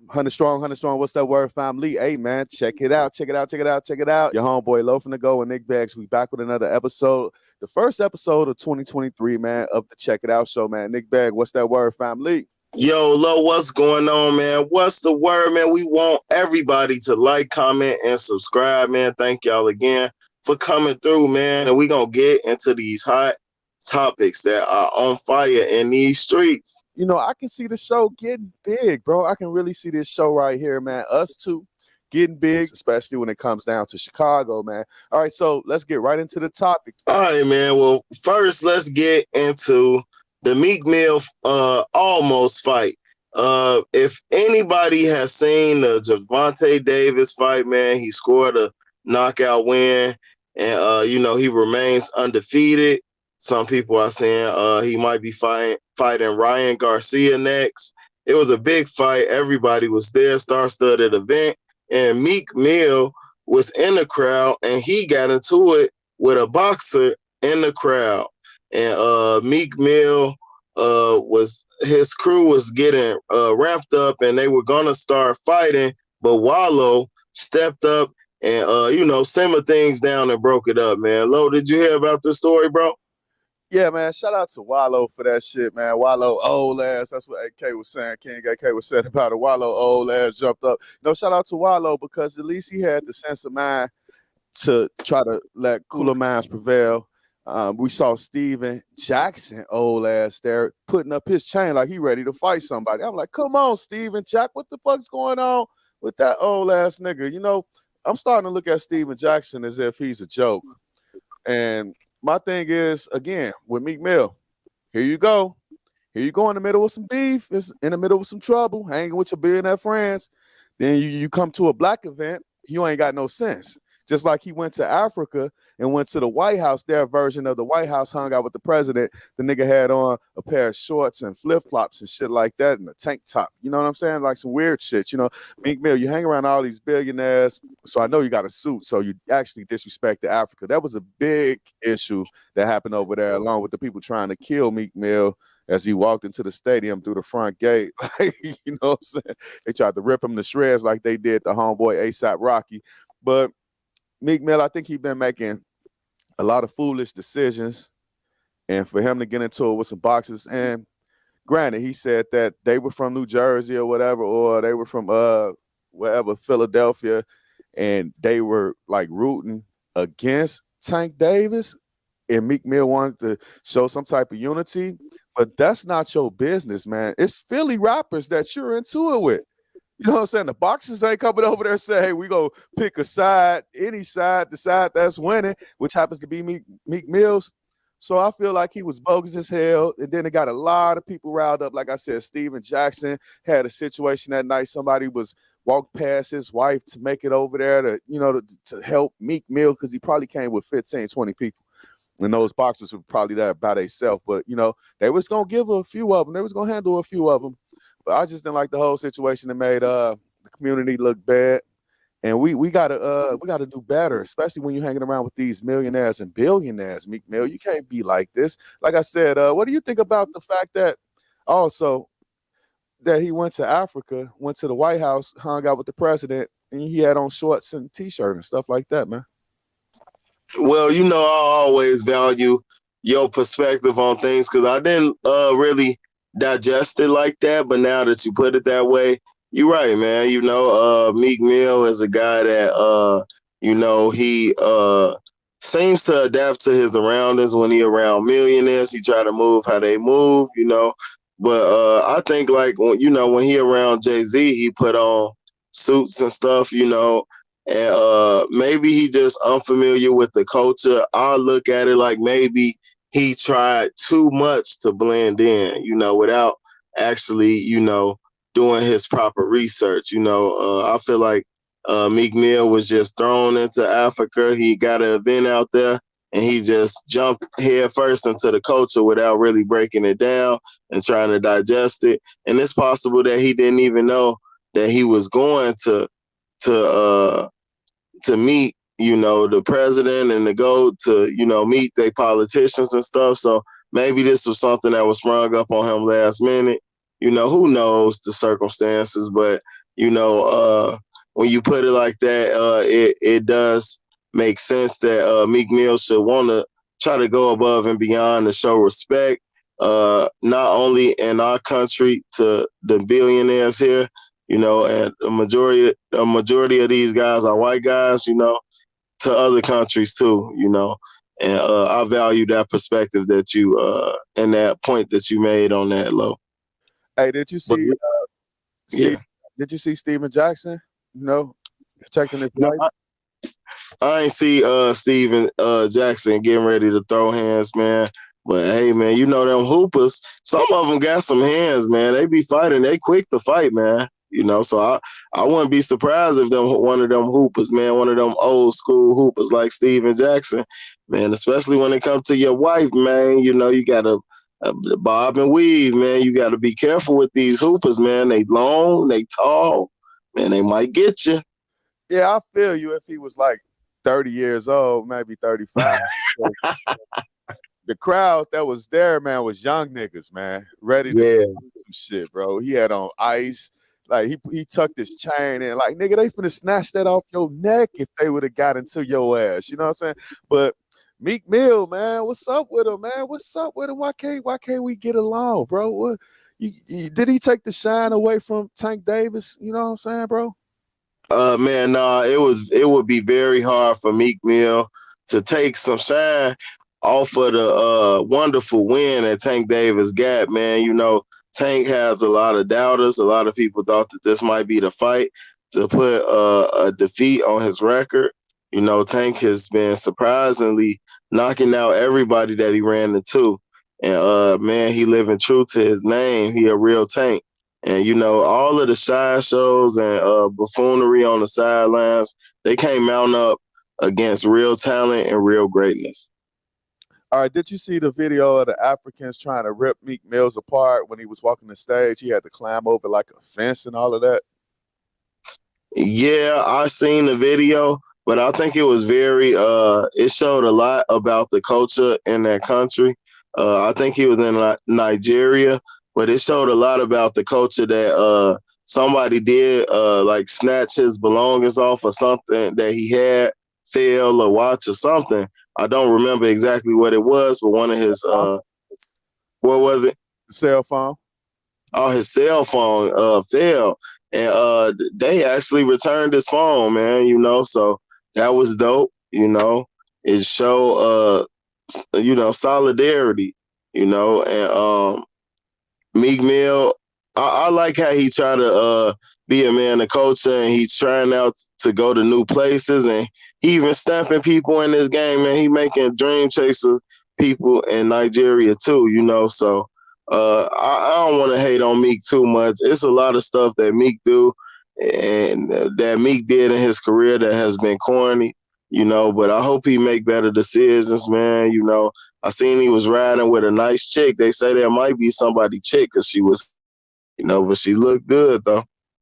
100 strong, 100 strong. What's that word, family? Hey, man, check it out, check it out, check it out, check it out. Your homeboy Loafing to Go and Nick Bags. We back with another episode. The first episode of 2023, man, of the Check It Out show, man. Nick Bag, what's that word, family? Yo, Lo, what's going on, man? What's the word, man? We want everybody to like, comment, and subscribe, man. Thank y'all again for coming through, man. And we're going to get into these hot topics that are on fire in these streets. You know, I can see the show getting big, bro. I can really see this show right here, man. Us two getting big, especially when it comes down to Chicago, man. All right, so let's get right into the topic. All right, man. Well, first, let's get into the Meek Mill almost fight. If anybody has seen the Gervonta Davis fight, man, he scored a knockout win, and he remains undefeated. Some people are saying he might be fighting Ryan Garcia next. It was a big fight. Everybody was there, star-studded event, and Meek Mill was in the crowd, and he got into it with a boxer in the crowd. And Meek Mill his crew was getting wrapped up, and they were gonna start fighting, but Wallow stepped up and simmered things down and broke it up, man. Lo, did you hear about this story, bro? Yeah, man. Shout out to Wallow for that shit, man. Wallow old ass. That's what AK was saying. King AK was saying about it. Wallow old ass jumped up. No, shout out to Wallow because at least he had the sense of mind to try to let cooler minds prevail. We saw Steven Jackson, old ass, there putting up his chain like he ready to fight somebody. I'm like, come on, Steven Jack, what the fuck's going on with that old ass nigga? You know, I'm starting to look at Steven Jackson as if he's a joke. And my thing is, again, with Meek Mill, here you go. Here you go in the middle of some beef, it's in the middle of some trouble, hanging with your billionaire friends. Then you come to a black event, you ain't got no sense. Just like he went to Africa and went to the White House, their version of the White House, hung out with the president. The nigga had on a pair of shorts and flip-flops and shit like that and a tank top. You know what I'm saying? Like some weird shit. You know, Meek Mill, you hang around all these billionaires, so I know you got a suit, so you actually disrespect Africa. That was a big issue that happened over there, along with the people trying to kill Meek Mill as he walked into the stadium through the front gate. You know what I'm saying? They tried to rip him to shreds like they did the homeboy A$AP Rocky. But Meek Mill, I think he's been making a lot of foolish decisions, and for him to get into it with some boxers, and granted, he said that they were from New Jersey or whatever, or they were from wherever, Philadelphia, and they were like rooting against Tank Davis, and Meek Mill wanted to show some type of unity, but that's not your business, man. It's Philly rappers that you're into it with. You know what I'm saying? The boxers ain't coming over there saying, hey, we go pick a side, any side, the side that's winning, which happens to be Meek Mill's. So I feel like he was bogus as hell. And then it got a lot of people riled up. Like I said, Steven Jackson had a situation that night. Somebody was walked past his wife to make it over there to help Meek Mill, because he probably came with 15, 20 people. And those boxers were probably there by themselves. But, they was going to give a few of them. They was going to handle a few of them. But I just didn't like the whole situation that made the community look bad, and we gotta do better, especially when you're hanging around with these millionaires and billionaires. Meek Mill, you can't be like this. Like I said, what do you think about the fact that also that he went to Africa, went to the White House, hung out with the president, and he had on shorts and t-shirt and stuff like that, man? Well, I always value your perspective on things because I didn't really digest it like that, but now that you put it that way, you're right, man. Meek Mill is a guy that he seems to adapt to his surroundings. When he around millionaires, he try to move how they move, but I think like when he around Jay-Z, he put on suits and stuff, and maybe he just unfamiliar with the culture. I look at it like maybe he tried too much to blend in, without actually, doing his proper research. I feel like Meek Mill was just thrown into Africa. He got an event out there, and he just jumped head first into the culture without really breaking it down and trying to digest it. And it's possible that he didn't even know that he was going to meet the president and to go to, meet their politicians and stuff. So maybe this was something that was sprung up on him last minute. Who knows the circumstances, but, When you put it like that, it does make sense that Meek Mill should want to try to go above and beyond to show respect, not only in our country to the billionaires here, and a majority of these guys are white guys, to other countries too, and I value that perspective that you and that point that you made on that, Low. Hey, did you But see Steve? yeah, Did you see Steven Jackson? Protecting his no, wife. I ain't see Steven Jackson getting ready to throw hands, man. But hey, man, them hoopers. Some of them got some hands, man. They be fighting. They quick to fight, man. So I wouldn't be surprised if one of them hoopers, man, one of them old school hoopers like Steven Jackson, man. Especially when it comes to your wife, man. You gotta bob and weave, man. You gotta be careful with these hoopers, man. They long, they tall, man. They might get you. Yeah, I feel you. If he was like 30 years old, maybe 35. The crowd that was there, man, was young niggas, man, ready to Yeah. do some shit, bro. He had on ice. Like he tucked his chain in. Like, nigga, they finna snatch that off your neck if they would have got into your ass. You know what I'm saying? But Meek Mill, man, what's up with him, man? What's up with him? Why can't we get along, bro? What did he take the shine away from Tank Davis? You know what I'm saying, bro? Man, nah, it would be very hard for Meek Mill to take some shine off of the wonderful win that Tank Davis got, man. Tank has a lot of doubters. A lot of people thought that this might be the fight to put a defeat on his record. Tank has been surprisingly knocking out everybody that he ran into. And man, he living true to his name. He a real Tank. And all of the side shows and buffoonery on the sidelines, they can't mount up against real talent and real greatness. All right, did you see the video of the Africans trying to rip Meek Mills apart when he was walking the stage? He had to climb over like a fence and all of that. Yeah, I seen the video, but I think it was very it showed a lot about the culture in that country. I think he was in Nigeria, but it showed a lot about the culture that somebody did like snatch his belongings off or something that he had, fail or watch or something. I don't remember exactly what it was, but one of his what was it? Cell phone. Oh, his cell phone fell, and they actually returned his phone, man. So that was dope. It showed solidarity. And Meek Mill, I like how he try to be a man of culture, and he's trying out to go to new places, and he even stamping people in this game, man. He making dream chaser people in Nigeria too, So I don't want to hate on Meek too much. It's a lot of stuff that Meek do and that Meek did in his career that has been corny, but I hope he make better decisions, man. I seen he was riding with a nice chick. They say there might be somebody chick because she was, but she looked good though.